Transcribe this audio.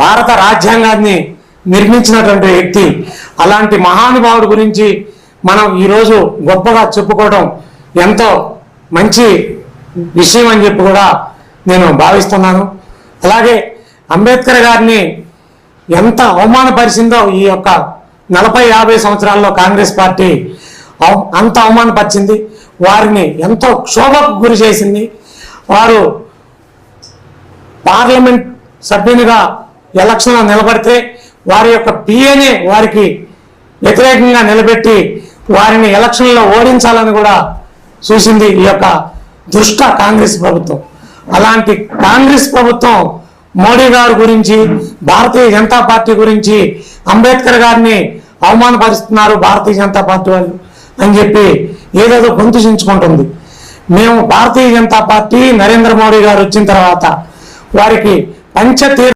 భారత రాజ్యాంగాన్ని నిర్మించినటువంటి వ్యక్తి. అలాంటి మహానుభావుడి గురించి మనం ఈరోజు గొప్పగా చెప్పుకోవడం ఎంతో మంచి విషయం అని చెప్పి కూడా నేను భావిస్తున్నాను. అలాగే అంబేద్కర్ గారిని ఎంత అవమానపరిచిందో ఈ యొక్క 40-50 సంవత్సరాల్లో కాంగ్రెస్ పార్టీ అంత అవమానపరిచింది. వారిని ఎంతో క్షోభకు గురి చేసింది. వారు పార్లమెంట్ సభ్యునిగా ఎలక్షన్లో నిలబడితే వారి యొక్క పిఏనే వారికి వ్యతిరేకంగా నిలబెట్టి వారిని ఎలక్షన్లో ఓడించాలని కూడా చూసింది ఈ యొక్క దుష్ట కాంగ్రెస్ ప్రభుత్వం. అలాంటి కాంగ్రెస్ ప్రభుత్వం మోడీ గారి గురించి, భారతీయ జనతా పార్టీ గురించి, అంబేద్కర్ గారిని అవమానపరుస్తున్నారు భారతీయ జనతా పార్టీ వాళ్ళు అని చెప్పి ఏదేదో గొంతు చించుకుంటుంది. మేము భారతీయ జనతా పార్టీ నరేంద్ర మోడీ గారు వచ్చిన తర్వాత వారికి పంచతీర్థ